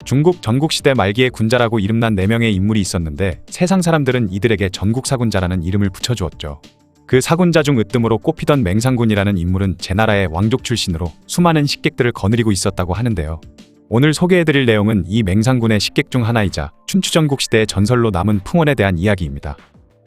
중국 전국시대 말기에 군자라고 이름난 4명의 인물이 있었는데 세상 사람들은 이들에게 전국사군자라는 이름을 붙여주었죠. 그 사군자 중 으뜸으로 꼽히던 맹상군이라는 인물은 제나라의 왕족 출신으로 수많은 식객들을 거느리고 있었다고 하는데요. 오늘 소개해드릴 내용은 이 맹상군의 식객 중 하나이자 춘추전국시대의 전설로 남은 풍원에 대한 이야기입니다.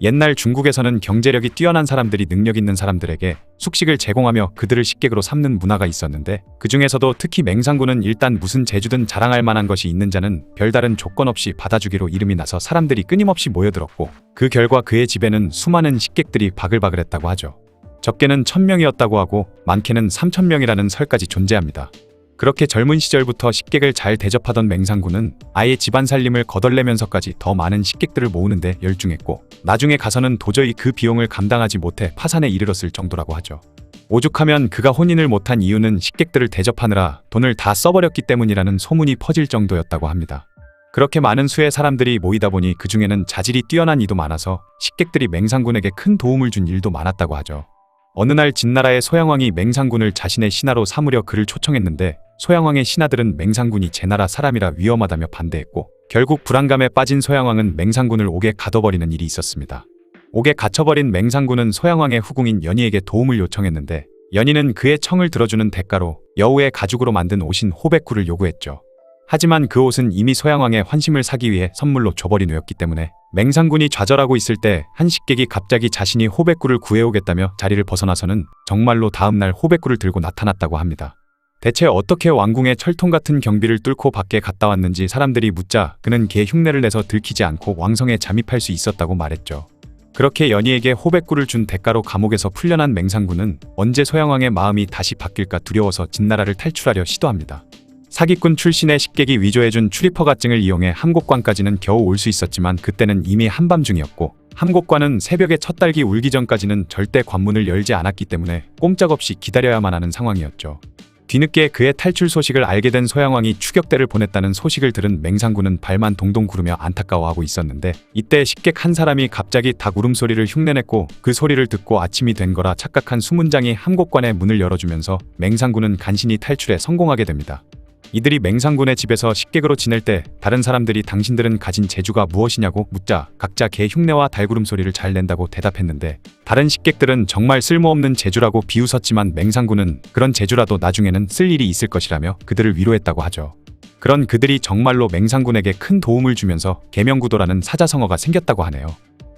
옛날 중국에서는 경제력이 뛰어난 사람들이 능력 있는 사람들에게 숙식을 제공하며 그들을 식객으로 삼는 문화가 있었는데, 그 중에서도 특히 맹상군은 일단 무슨 재주든 자랑할 만한 것이 있는 자는 별다른 조건 없이 받아주기로 이름이 나서 사람들이 끊임없이 모여들었고, 그 결과 그의 집에는 수많은 식객들이 바글바글했다고 하죠. 적게는 1000명이었다고 하고 많게는 3000명이라는 설까지 존재합니다. 그렇게 젊은 시절부터 식객을 잘 대접하던 맹상군은 아예 집안 살림을 거덜내면서까지 더 많은 식객들을 모으는데 열중했고, 나중에 가서는 도저히 그 비용을 감당하지 못해 파산에 이르렀을 정도라고 하죠. 오죽하면 그가 혼인을 못한 이유는 식객들을 대접하느라 돈을 다 써버렸기 때문이라는 소문이 퍼질 정도였다고 합니다. 그렇게 많은 수의 사람들이 모이다 보니 그 중에는 자질이 뛰어난 이도 많아서 식객들이 맹상군에게 큰 도움을 준 일도 많았다고 하죠. 어느 날 진나라의 소양왕이 맹상군을 자신의 신하로 삼으려 그를 초청했는데, 소양왕의 신하들은 맹상군이 제나라 사람이라 위험하다며 반대했고, 결국 불안감에 빠진 소양왕은 맹상군을 옥에 가둬버리는 일이 있었습니다. 옥에 갇혀버린 맹상군은 소양왕의 후궁인 연희에게 도움을 요청했는데, 연희는 그의 청을 들어주는 대가로 여우의 가죽으로 만든 옷인 호백구를 요구했죠. 하지만 그 옷은 이미 소양왕의 환심을 사기 위해 선물로 줘버린 후였기 때문에 맹상군이 좌절하고 있을 때 한 식객이 갑자기 자신이 호백구를 구해오겠다며 자리를 벗어나서는 정말로 다음날 호백구를 들고 나타났다고 합니다. 대체 어떻게 왕궁의 철통 같은 경비를 뚫고 밖에 갔다 왔는지 사람들이 묻자 그는 개 흉내를 내서 들키지 않고 왕성에 잠입할 수 있었다고 말했죠. 그렇게 연희에게 호백구를 준 대가로 감옥에서 풀려난 맹상군은 언제 소양왕의 마음이 다시 바뀔까 두려워서 진나라를 탈출하려 시도합니다. 사기꾼 출신의 식객이 위조해준 출입허가증을 이용해 함곡관까지는 겨우 올 수 있었지만 그때는 이미 한밤중이었고, 함곡관은 새벽에 첫 달기 울기 전까지는 절대 관문을 열지 않았기 때문에 꼼짝없이 기다려야만 하는 상황이었죠. 뒤늦게 그의 탈출 소식을 알게 된 소양왕이 추격대를 보냈다는 소식을 들은 맹상군은 발만 동동 구르며 안타까워하고 있었는데, 이때 식객 한 사람이 갑자기 닭 울음소리를 흉내냈고, 그 소리를 듣고 아침이 된 거라 착각한 수문장이 함곡관의 문을 열어주면서 맹상군은 간신히 탈출에 성공하게 됩니다. 이들이 맹상군의 집에서 식객으로 지낼 때 다른 사람들이 당신들은 가진 재주가 무엇이냐고 묻자 각자 개 흉내와 달구름 소리를 잘 낸다고 대답했는데, 다른 식객들은 정말 쓸모없는 재주라고 비웃었지만 맹상군은 그런 재주라도 나중에는 쓸 일이 있을 것이라며 그들을 위로했다고 하죠. 그런 그들이 정말로 맹상군에게 큰 도움을 주면서 계명구도라는 사자성어가 생겼다고 하네요.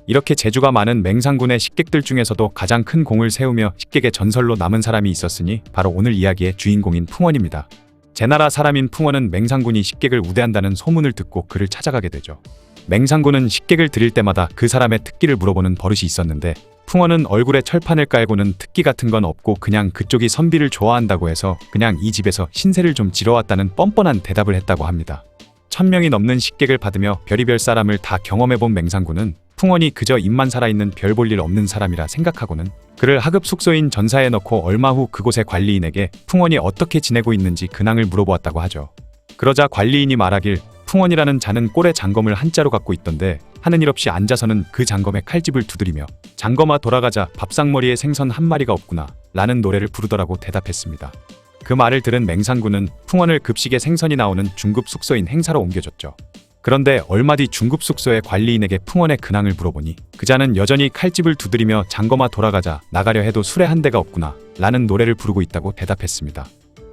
이렇게 재주가 많은 맹상군의 식객들 중에서도 가장 큰 공을 세우며 식객의 전설로 남은 사람이 있었으니 바로 오늘 이야기의 주인공인 풍원입니다. 제나라 사람인 풍원은 맹상군이 식객을 우대한다는 소문을 듣고 그를 찾아가게 되죠. 맹상군은 식객을 드릴 때마다 그 사람의 특기를 물어보는 버릇이 있었는데, 풍원은 얼굴에 철판을 깔고는 특기 같은 건 없고 그냥 그쪽이 선비를 좋아한다고 해서 그냥 이 집에서 신세를 좀 지러왔다는 뻔뻔한 대답을 했다고 합니다. 1000명이 넘는 식객을 받으며 별의별 사람을 다 경험해본 맹상군은 풍원이 그저 입만 살아있는 별 볼 일 없는 사람이라 생각하고는 그를 하급 숙소인 전사에 넣고 얼마 후 그곳의 관리인에게 풍원이 어떻게 지내고 있는지 근황을 물어보았다고 하죠. 그러자 관리인이 말하길 풍원이라는 자는 꼴에 장검을 한자로 갖고 있던데 하는 일 없이 앉아서는 그 장검에 칼집을 두드리며 장검아 돌아가자 밥상머리에 생선 한 마리가 없구나 라는 노래를 부르더라고 대답했습니다. 그 말을 들은 맹상군은 풍원을 급식에 생선이 나오는 중급 숙소인 행사로 옮겨줬죠. 그런데 얼마 뒤 중급 숙소의 관리인에게 풍원의 근황을 물어보니 그 자는 여전히 칼집을 두드리며 장검아 돌아가자 나가려 해도 술에 한 대가 없구나 라는 노래를 부르고 있다고 대답했습니다.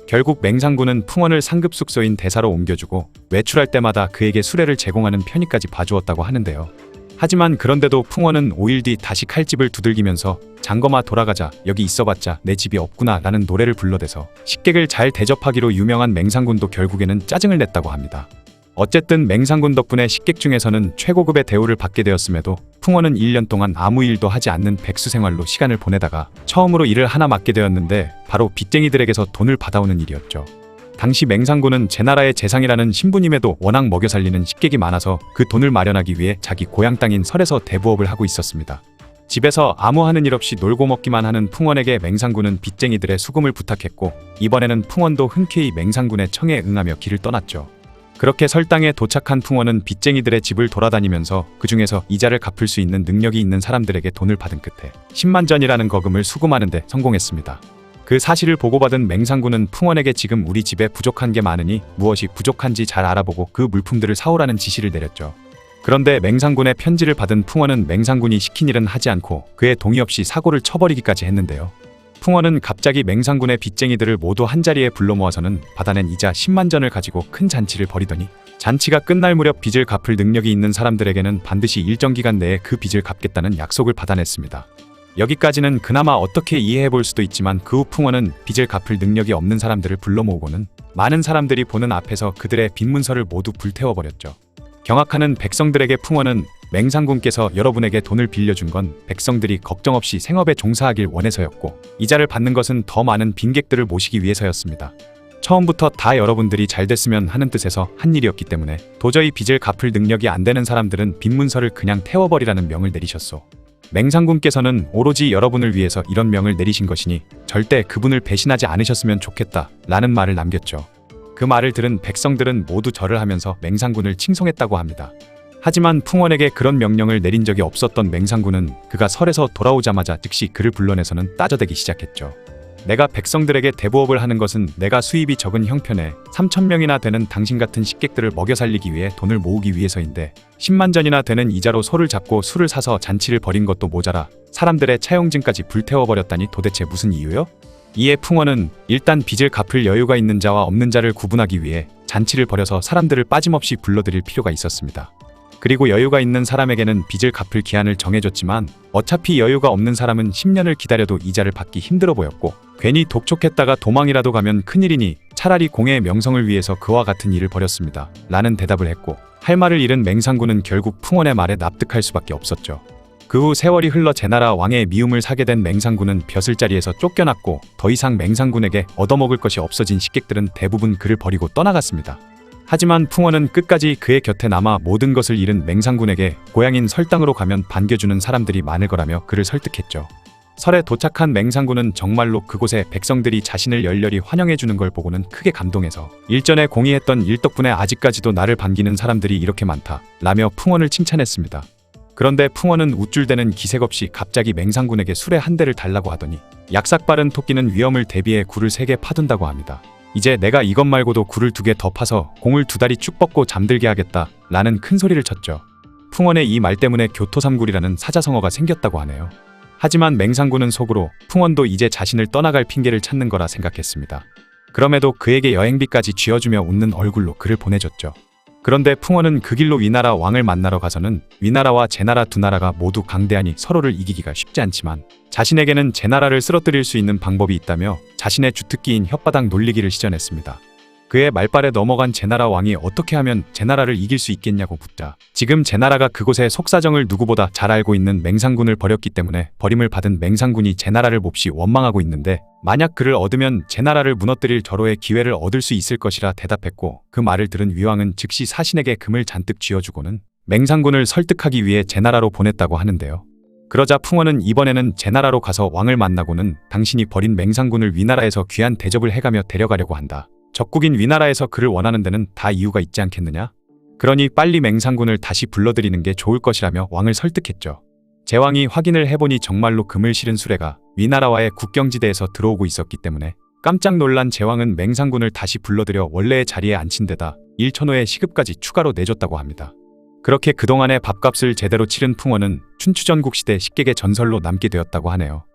결국 맹상군은 풍원을 상급 숙소인 대사로 옮겨주고 외출할 때마다 그에게 수레를 제공하는 편의까지 봐주었다고 하는데요. 하지만 그런데도 풍원은 5일 뒤 다시 칼집을 두들기면서 장검아 돌아가자 여기 있어봤자 내 집이 없구나 라는 노래를 불러대서 식객을 잘 대접하기로 유명한 맹상군도 결국에는 짜증을 냈다고 합니다. 어쨌든 맹상군 덕분에 식객 중에서는 최고급의 대우를 받게 되었음에도 풍원은 1년 동안 아무 일도 하지 않는 백수 생활로 시간을 보내다가 처음으로 일을 하나 맡게 되었는데 바로 빚쟁이들에게서 돈을 받아오는 일이었죠. 당시 맹상군은 제나라의 재상이라는 신분임에도 워낙 먹여 살리는 식객이 많아서 그 돈을 마련하기 위해 자기 고향 땅인 설에서 대부업을 하고 있었습니다. 집에서 아무 하는 일 없이 놀고 먹기만 하는 풍원에게 맹상군은 빚쟁이들의 수금을 부탁했고, 이번에는 풍원도 흔쾌히 맹상군의 청에 응하며 길을 떠났죠. 그렇게 설당에 도착한 풍원은 빚쟁이들의 집을 돌아다니면서 그 중에서 이자를 갚을 수 있는 능력이 있는 사람들에게 돈을 받은 끝에 10만 전이라는 거금을 수금하는 데 성공했습니다. 그 사실을 보고받은 맹상군은 풍원에게 지금 우리 집에 부족한 게 많으니 무엇이 부족한지 잘 알아보고 그 물품들을 사오라는 지시를 내렸죠. 그런데 맹상군의 편지를 받은 풍원은 맹상군이 시킨 일은 하지 않고 그의 동의 없이 사고를 쳐버리기까지 했는데요. 풍원은 갑자기 맹상군의 빚쟁이들을 모두 한자리에 불러 모아서는 받아낸 이자 10만 전을 가지고 큰 잔치를 벌이더니 잔치가 끝날 무렵 빚을 갚을 능력이 있는 사람들에게는 반드시 일정 기간 내에 그 빚을 갚겠다는 약속을 받아냈습니다. 여기까지는 그나마 어떻게 이해해 볼 수도 있지만 그 후 풍원은 빚을 갚을 능력이 없는 사람들을 불러 모으고는 많은 사람들이 보는 앞에서 그들의 빚 문서를 모두 불태워버렸죠. 경악하는 백성들에게 풍원은 맹상군께서 여러분에게 돈을 빌려준 건 백성들이 걱정 없이 생업에 종사하길 원해서였고 이자를 받는 것은 더 많은 빈객들을 모시기 위해서였습니다. 처음부터 다 여러분들이 잘 됐으면 하는 뜻에서 한 일이었기 때문에 도저히 빚을 갚을 능력이 안 되는 사람들은 빚 문서를 그냥 태워버리라는 명을 내리셨소. 맹상군께서는 오로지 여러분을 위해서 이런 명을 내리신 것이니 절대 그분을 배신하지 않으셨으면 좋겠다 라는 말을 남겼죠. 그 말을 들은 백성들은 모두 절을 하면서 맹상군을 칭송했다고 합니다. 하지만 풍원에게 그런 명령을 내린 적이 없었던 맹상군은 그가 설에서 돌아오자마자 즉시 그를 불러내서는 따져대기 시작했죠. 내가 백성들에게 대부업을 하는 것은 내가 수입이 적은 형편에 3,000명이나 되는 당신 같은 식객들을 먹여 살리기 위해 돈을 모으기 위해서인데 10만 전이나 되는 이자로 소를 잡고 술을 사서 잔치를 벌인 것도 모자라 사람들의 차용증까지 불태워버렸다니 도대체 무슨 이유요? 이에 풍원은 일단 빚을 갚을 여유가 있는 자와 없는 자를 구분하기 위해 잔치를 벌여서 사람들을 빠짐없이 불러들일 필요가 있었습니다. 그리고 여유가 있는 사람에게는 빚을 갚을 기한을 정해줬지만 어차피 여유가 없는 사람은 10년을 기다려도 이자를 받기 힘들어 보였고 괜히 독촉했다가 도망이라도 가면 큰일이니 차라리 공의 명성을 위해서 그와 같은 일을 벌였습니다. 라는 대답을 했고 할 말을 잃은 맹상군은 결국 풍원의 말에 납득할 수밖에 없었죠. 그 후 세월이 흘러 제나라 왕의 미움을 사게 된 맹상군은 벼슬자리에서 쫓겨났고 더 이상 맹상군에게 얻어먹을 것이 없어진 식객들은 대부분 그를 버리고 떠나갔습니다. 하지만 풍원은 끝까지 그의 곁에 남아 모든 것을 잃은 맹상군에게 고향인 설당으로 가면 반겨주는 사람들이 많을 거라며 그를 설득했죠. 설에 도착한 맹상군은 정말로 그곳에 백성들이 자신을 열렬히 환영해주는 걸 보고는 크게 감동해서 일전에 공의했던 일 덕분에 아직까지도 나를 반기는 사람들이 이렇게 많다 라며 풍원을 칭찬했습니다. 그런데 풍원은 우쭐대는 기색 없이 갑자기 맹상군에게 수레 한 대를 달라고 하더니 약삭빠른 토끼는 위험을 대비해 굴을 3개 파둔다고 합니다. 이제 내가 이것 말고도 굴을 2개 더 파서 공을 2다리 쭉 뻗고 잠들게 하겠다 라는 큰 소리를 쳤죠. 풍원의 이 말 때문에 교토삼굴이라는 사자성어가 생겼다고 하네요. 하지만 맹상군은 속으로 풍원도 이제 자신을 떠나갈 핑계를 찾는 거라 생각했습니다. 그럼에도 그에게 여행비까지 쥐어주며 웃는 얼굴로 그를 보내줬죠. 그런데 풍원은 그 길로 위나라 왕을 만나러 가서는 위나라와 제나라 두 나라가 모두 강대하니 서로를 이기기가 쉽지 않지만 자신에게는 제나라를 쓰러뜨릴 수 있는 방법이 있다며 자신의 주특기인 혓바닥 놀리기를 시전했습니다. 그의 말발에 넘어간 제나라 왕이 어떻게 하면 제나라를 이길 수 있겠냐고 묻자 지금 제나라가 그곳의 속사정을 누구보다 잘 알고 있는 맹상군을 버렸기 때문에 버림을 받은 맹상군이 제나라를 몹시 원망하고 있는데 만약 그를 얻으면 제나라를 무너뜨릴 절호의 기회를 얻을 수 있을 것이라 대답했고 그 말을 들은 위왕은 즉시 사신에게 금을 잔뜩 쥐어주고는 맹상군을 설득하기 위해 제나라로 보냈다고 하는데요. 그러자 풍원은 이번에는 제나라로 가서 왕을 만나고는 당신이 버린 맹상군을 위나라에서 귀한 대접을 해가며 데려가려고 한다. 적국인 위나라에서 그를 원하는 데는 다 이유가 있지 않겠느냐? 그러니 빨리 맹상군을 다시 불러들이는 게 좋을 것이라며 왕을 설득했죠. 제왕이 확인을 해보니 정말로 금을 실은 수레가 위나라와의 국경지대에서 들어오고 있었기 때문에 깜짝 놀란 제왕은 맹상군을 다시 불러들여 원래의 자리에 앉힌 데다 1천호의 시급까지 추가로 내줬다고 합니다. 그렇게 그동안의 밥값을 제대로 치른 풍원은 춘추전국시대 식객의 전설로 남게 되었다고 하네요.